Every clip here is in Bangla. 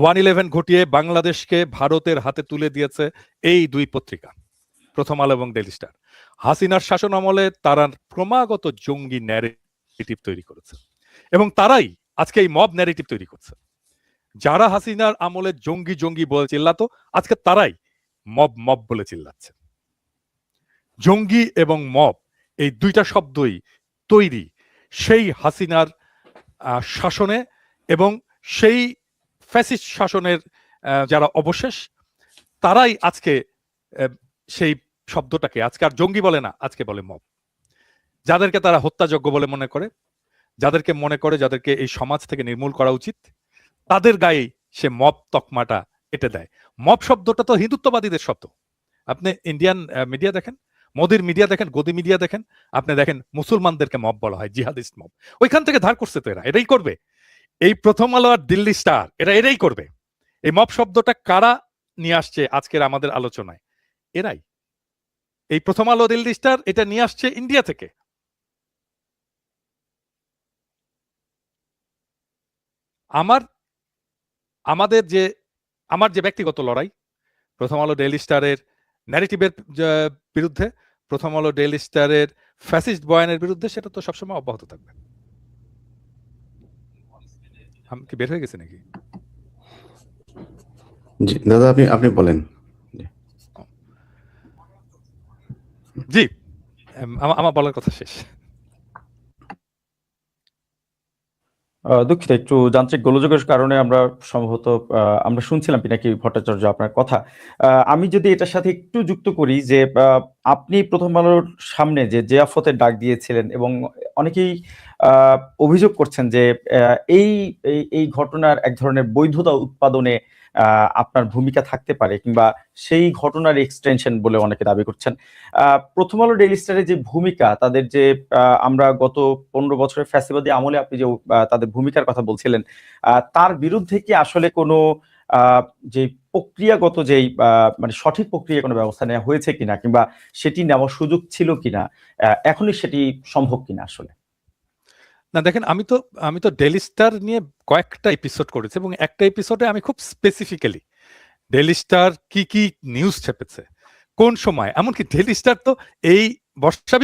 1/11 ঘটিয়ে বাংলাদেশকে ভারতের হাতে তুলে দিয়েছে এই দুই পত্রিকা, প্রথম আলো এবং ডেইলি স্টার। হাসিনার শাসন আমলে তারা ক্রমাগত জঙ্গি ন্যারেটিভ তৈরি করেছে এবং তারাই আজকে এই মব ন্যারেটিভ তৈরি করছে। যারা হাসিনার আমলে জঙ্গি জঙ্গি বলে চিল্লাতো, আজকে তারাই মব মব বলে চিল্লাচ্ছে। জঙ্গি এবং মব এই দুইটা শব্দই তৈরি সেই হাসিনার শাসনে এবং সেই ফ্যাসিস্ট শাসনের যারা অবশেষ, তারাই আজকে সেই শব্দটাকে আজকে আর জঙ্গি বলে না, আজকে বলে মব। যাদেরকে তারা হত্যাযোগ্য বলে মনে করে, যাদেরকে মনে করে যাদেরকে এই সমাজ থেকে নির্মূল করা উচিত, তাদের গায়ে সে মব তকমাটা এঁটে দেয়। মব শব্দটা তো হিন্দুত্ববাদীদের শব্দ। আপনি ইন্ডিয়ান মিডিয়া দেখেন, মোদির মিডিয়া দেখেন, গদি মিডিয়া দেখেন, আপনি দেখেন মুসলমানদেরকে মব বলা হয়, জিহাদিস্ট মব। ওইখান থেকে ধার করছে তো এরা, এটাই করবে। এই প্রথম আলো আর দিল্লি স্টার এটাই করবে। এই মব শব্দটা কারা নিয়ে আসছে আজকের আমাদের আলোচনায়? এরাই। এই প্রথম আলো, দিল্লি স্টার এটা নিয়ে আসছে ইন্ডিয়া থেকে। আমার যে ব্যক্তিগত লড়াই প্রথম আলো ডেইলি স্টারের ন্যারেটিভের বিরুদ্ধে, প্রথম আলো ডেইলি স্টারের ফ্যাসিস্ট বয়ানের বিরুদ্ধে, সেটা তো সবসময় অব্যাহত থাকবে। আমি কি বের হয়ে গেছে নাকি? জি দাদা, আপনি বলেন। জি, আমার বলার কথা শেষ। দুঃখিত, একটু যান্ত্রিক গোলযোগের কারণে আমরা সম্ভবত আমরা শুনছিলাম পিনাকি ভট্টাচার্য আপনার কথা। আমি যদি এটার সাথে একটু যুক্ত করি যে আপনি প্রথম আলোর সামনে যে জিয়াফতের ডাক দিয়েছিলেন এবং অনেকেই অভিযোগ করছেন যে এই এই ঘটনার এক ধরনের বৈধতা উৎপাদনে আপনার ভূমিকা থাকতে পারে, কিংবা সেই ঘটনার এক্সটেনশন বলে অনেকে দাবি করছেন। প্রথম আলো ডেইলি স্টারের যে ভূমিকা, তাদের যে আমরা গত 15 বছরের ফ্যাসিবাদী আমলে আপনি যে তাদের ভূমিকার কথা বলছিলেন, তার বিরুদ্ধে কি আসলে কোনো যে প্রক্রিয়াগত যেই মানে সঠিক প্রক্রিয়া কোনো ব্যবস্থা নেওয়া হয়েছে কিনা, কিংবা সেটি নেওয়ার সুযোগ ছিল কিনা, এখনই সেটি সম্ভব কিনা আসলে? না দেখেন, আমি তো ডেইলি স্টার নিয়ে কয়েকটা এপিসোড করেছি এবং একটা এপিসোডে আমি খুব স্পেসিফিক্যালি ডেইলি স্টার কি কি নিউজ ছেপেছে, কোন সময়, এমনকি ডেইলি স্টার তো এই বর্ষা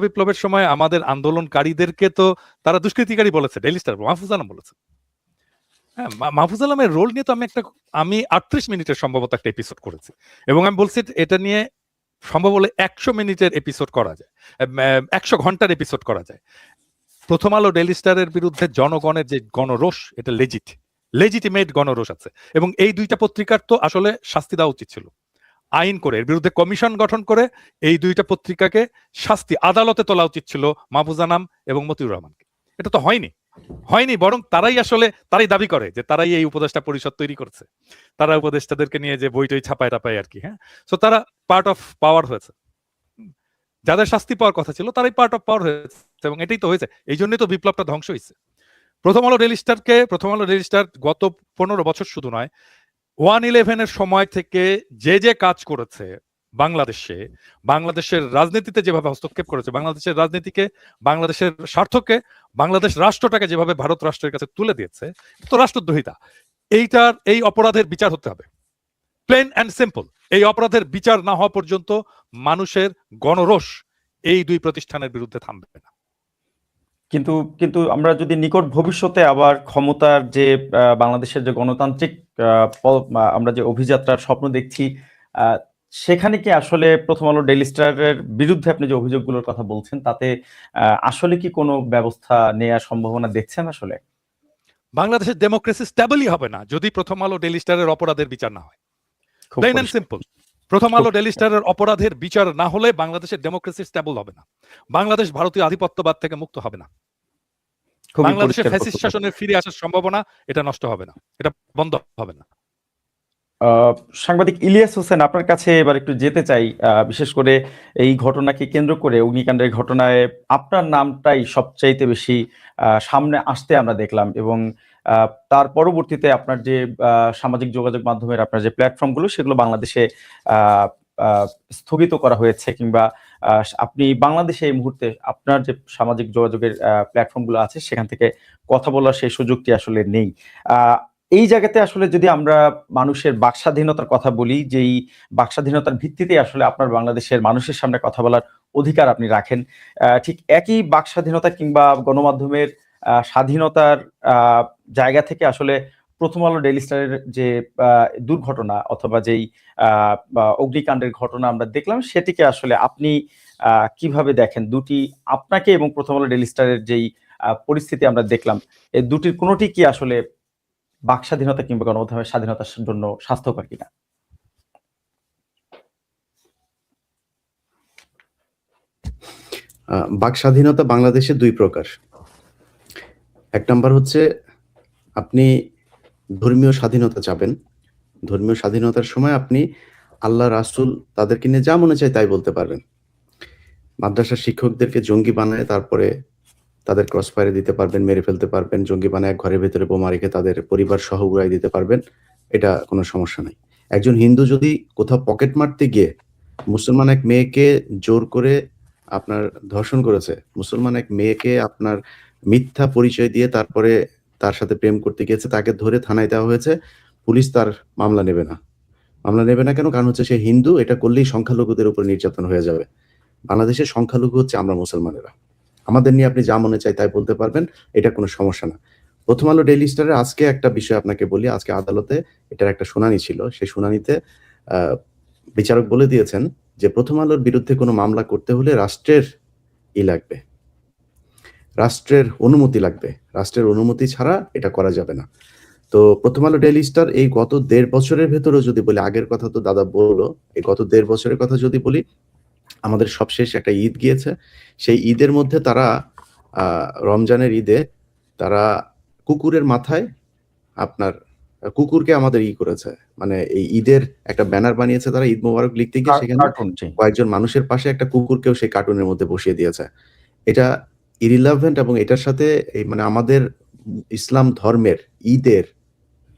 বিপ্লবের সময় আমাদের আন্দোলনকারীদেরকে তো তারা দুষ্কৃতিকারী বলেছে, ডেইলি স্টার মাহফুজ আলম বলেছে। হ্যাঁ, মাহফুজ আলমের রোল নিয়ে তো আমি 38 মিনিটের সম্ভবত একটা এপিসোড করেছি এবং আমি বলছি এটা নিয়ে সম্ভব হলে 100 মিনিটের এপিসোড করা যায়, 100 ঘন্টার এপিসোড করা যায়। প্রথম আলো ডেইলি স্টারের বিরুদ্ধে জনগণের যে গণরোষ, এটা লেজিটিমেট গণরোষ আছে এবং এই দুইটা পত্রিকার তো আসলে শাস্তি দেওয়া উচিত ছিল। আইন করে এর বিরুদ্ধে কমিশন গঠন করে এই দুইটা পত্রিকাকে শাস্তি আদালতে তোলা উচিত ছিল, মাহফুজ আনাম এবং মতিউর রহমানকে। এটা তো হয়নি, বরং তারাই দাবি করে যে তারাই এই উপদেষ্টা পরিষদ তৈরি করছে, তারা উপদেষ্টাদেরকে নিয়ে যে বই টই ছাপায় টাপায় আর কি। হ্যাঁ, সো তারা পার্ট অফ পাওয়ার হয়েছে, যাদের শাস্তি পাওয়ার কথা ছিল তারাই পার্ট অফ পাওয়ার হয়েছে এবং এটাই তো হয়েছে। এই জন্যই তো বিপ্লবটা ধ্বংস হয়েছে। প্রথম আলো ডেইলি স্টার গত 15 বছর শুধু নয়, 1/11 সময় থেকে যে কাজ করেছে বাংলাদেশের রাজনীতিতে যেভাবে হস্তক্ষেপ করেছে, বাংলাদেশের রাজনীতিকে, বাংলাদেশের স্বার্থকে, বাংলাদেশ রাষ্ট্রটাকে যেভাবে ভারত রাষ্ট্রের কাছে তুলে দিয়েছে, তো রাষ্ট্রদ্রোহিতা। এই অপরাধের বিচার হতে হবে, প্লেন অ্যান্ড সিম্পল। এই অপরাধের বিচার না হওয়া পর্যন্ত মানুষের গণরোষ এই দুই প্রতিষ্ঠানের বিরুদ্ধে থামবে না। কিন্তু আমরা যদি নিকট ভবিষ্যতে আবার ক্ষমতার যে বাংলাদেশের যে গণতান্ত্রিক আমরা যে অভিযাত্রার স্বপ্ন দেখছি, সেখানে কি আসলে প্রথম আলো ডেইলি স্টারের বিরুদ্ধে আপনি যে অভিযোগগুলোর কথা বলছেন, তাতে আসলে কি কোনো ব্যবস্থা নেওয়ার সম্ভাবনা দেখছেন আসলে? বাংলাদেশের ডেমোক্রেসি স্টেবলই হবে না যদি প্রথম আলো ডেইলি স্টারের অপরাধের বিচার না হয়। Plain and simple. Prothom Alo daily স্টারের অপরাধের বিচার না হলে বাংলাদেশের ডেমোক্রেসি স্টেবল হবে না, বাংলাদেশ ভারতীয় আধিপত্যবাদ থেকে মুক্ত হবে না, বাংলাদেশের ফ্যাসিস্ট শাসনের ফিরে আসার সম্ভাবনা এটা নষ্ট হবে না, এটা বন্ধ হবে না। সাংবাদিক ইলিয়াস হোসেন, আপনার কাছে এবার একটু যেতে চাই। বিশেষ করে এই ঘটনাকে কেন্দ্র করে, অগ্নিকাণ্ডের ঘটনায় আপনার নামটাই সবচাইতে বেশি সামনে আসতে আমরা দেখলাম এবং তার পরবর্তীতে আপনার যে সামাজিক যোগাযোগ মাধ্যমের আপনার যে প্ল্যাটফর্মগুলো, সেগুলো বাংলাদেশে স্থগিত করা হয়েছে, কিংবা আপনি বাংলাদেশে এই মুহূর্তে আপনার যে সামাজিক যোগাযোগের প্ল্যাটফর্মগুলো আছে সেখান থেকে কথা বলার সেই সুযোগটি আসলে নেই। এই জায়গাতে আসলে যদি আমরা মানুষের বাকস্বাধীনতার কথা বলি, যেই বাকস্বাধীনতার ভিত্তিতে আসলে আপনার বাংলাদেশের মানুষের সামনে কথা বলার অধিকার আপনি রাখেন, ঠিক একই বাকস্বাধীনতা কিংবা গণমাধ্যমের স্বাধীনতার জায়গা থেকে আসলে প্রথম আলো ডেইলি স্টারের যে দুর্ঘটনা অথবা যেই অগ্নিকাণ্ডের ঘটনা আমরা দেখলাম, সেটিকে আসলে আপনি কিভাবে দেখেন? দুটি আপনাকে এবং প্রথম আলো ডেইলি স্টারের যেই পরিস্থিতি আমরা দেখলাম, এই দুটির কোনোটি কি আসলে বাক স্বাধীনতা কিংবা গণমাধ্যমের স্বাধীনতার জন্য স্বাস্থ্যকর কিনা? বাক স্বাধীনতা বাংলাদেশে দুই প্রকার। এক নাম্বার হচ্ছে আপনি ধর্মীয় স্বাধীনতা চাবেন। ধর্মীয় স্বাধীনতার সময় আপনি আল্লাহ রাসূল তাদেরকে নিয়ে যা মনে চায় তাই বলতে পারবেন। মাদ্রাসার শিক্ষকদেরকে জঙ্গি বানায় তারপরে তাদের ক্রস ফায়ারে দিতে পারবেন, মেরে ফেলতে পারবেন। জঙ্গি বানায় ঘরের ভেতরে বোমা রেখে তাদের পরিবার সহ উড়াই দিতে পারবেন। এটা কোনো সমস্যা নাই। একজন হিন্দু যদি কোথাও পকেট মারতে গিয়ে মুসলমান এক মেয়েকে জোর করে আপনার ধর্ষণ করেছে, মুসলমান এক মেয়েকে আপনার মিথ্যা পরিচয় দিয়ে তারপরে তার সাথে প্রেম করতে গিয়েছে, তাকে ধরে থানায় দেওয়া হয়েছে। পুলিশ তার মামলা নেবে না। মামলা নেবে না কেন? কারণ হচ্ছে সে হিন্দু, এটা করলেই সংখ্যালঘুদের উপর নির্যাতন হয়ে যাবে। বাংলাদেশের সংখ্যালঘু হচ্ছে আমরা মুসলমানেরা। আমাদের নিয়ে আপনি যা মনে চায় তাই বলতে পারবেন, এটা কোনো সমস্যা না। প্রথম আলো ডেইলি স্টারের আজকে একটা বিষয় আপনাকে বলি, আজকে আদালতে এটার একটা শুনানি ছিল। সেই শুনানিতে বিচারক বলে দিয়েছেন যে প্রথম আলোর বিরুদ্ধে কোনো মামলা করতে হলে রাষ্ট্রের লাগবে, রাষ্ট্রের অনুমতি লাগবে। রাষ্ট্রের অনুমতি ছাড়া এটা করা যাবে না। তো প্রথম আলো ডেইলি স্টার এই গত ১.৫ বছরের ভেতরেও যদি বলি, আগের কথা তো দাদা বললো, এই গত ১.৫ বছরের কথা যদি বলি, আমাদের সবশেষ একটা ঈদ গিয়েছে। সেই ঈদের মধ্যে তারা রমজানের ঈদে তারা কুকুরের মাথায় আপনার কুকুরকে আমাদের করেছে। মানে এই ঈদের একটা ব্যানার বানিয়েছে তারা, ঈদ মোবারক লিখতে গিয়ে সেখানে কয়েকজন মানুষের পাশে একটা কুকুরকেও সেই কার্টুনের মধ্যে বসিয়ে দিয়েছে। এটা ইরিলেভেন্ট এবং এটার সাথে এই মানে আমাদের ইসলাম ধর্মের ঈদের,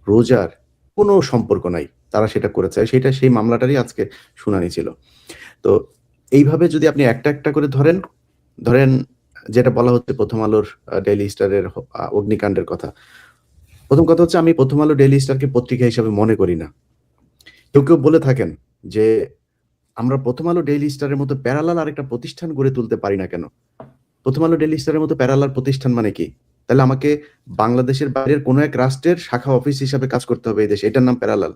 রোজার কোনো সম্পর্ক নাই। তারা সেটা করেছে। সেই মামলাটারই আজকে শুনানি ছিল। তো এইভাবে যদি আপনি একটা, একটা করে ধরেন যেটা বলা হচ্ছে প্রথম আলোর ডেইলি স্টারের অগ্নিকাণ্ডের কথা। প্রথম কথা হচ্ছে আমি প্রথম আলো ডেইলি স্টারকে পত্রিকা হিসাবে মনে করি না। কেউ বলে থাকেন যে আমরা প্রথম আলো ডেইলি স্টারের মতো প্যারালাল আরেকটা প্রতিষ্ঠান গড়ে তুলতে পারি না কেন? প্রথম আলো ডেইলি স্টারের মতো প্যারালাল প্রতিষ্ঠান মানে কি? তাহলে আমাকে বাংলাদেশের বাইরের কোনো এক রাষ্ট্রের শাখা অফিস হিসাবে কাজ করতে হবে এই দেশে, এটার নাম প্যারালাল।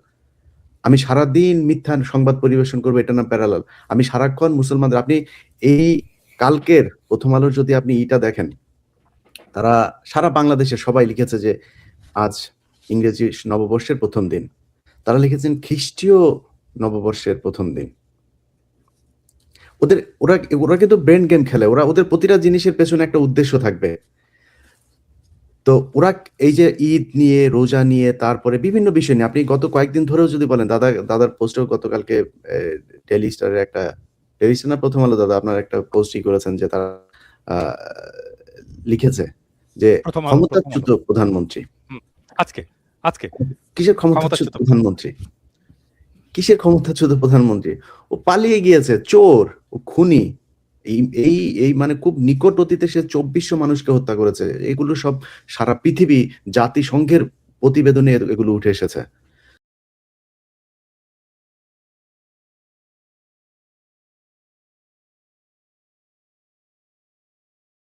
আমি সারাদিন মিথ্যা সংবাদ পরিবেশন করবো, এটার নাম প্যারালাল। আমি সারাক্ষণ মুসলমানদের, আপনি এই কালকের প্রথম আলোর যদি আপনি দেখেন, তারা সারা বাংলাদেশের সবাই লিখেছে যে আজ ইংরেজি নববর্ষের প্রথম দিন। তারা লিখেছেন খ্রিস্টীয় নববর্ষের প্রথম দিন। ওরা কিন্তু ব্রেন গেম খেলে। ওদের প্রতিটা জিনিসের পেছনে একটা উদ্দেশ্য থাকবে। তো ওরা এই যে ঈদ নিয়ে, রোজা নিয়ে, তারপরে বিভিন্ন বিষয় নিয়ে আপনি গত কয়েকদিন ধরেও যদি বলেন, দাদার পোস্টেও গতকালকে ডেইলি স্টারের একটা, ডেইলি স্টার না প্রথম আলো দাদা আপনার একটা পোস্টই করেছেন যে তারা লিখেছে যে ক্ষমতাচ্যুত প্রধানমন্ত্রী। আজকে কিসের ক্ষমতাচ্যুত প্রধানমন্ত্রী? কিসের ক্ষমতাচ্যুত প্রধানমন্ত্রী? ও পালিয়ে গিয়েছে, চোর, ও খুনি। এই মানে খুব নিকট অতীতে সে ২৪০০ মানুষকে হত্যা করেছে। এগুলো সব সারা পৃথিবী জাতিসংঘের প্রতিবেদনে এগুলো উঠে এসেছে।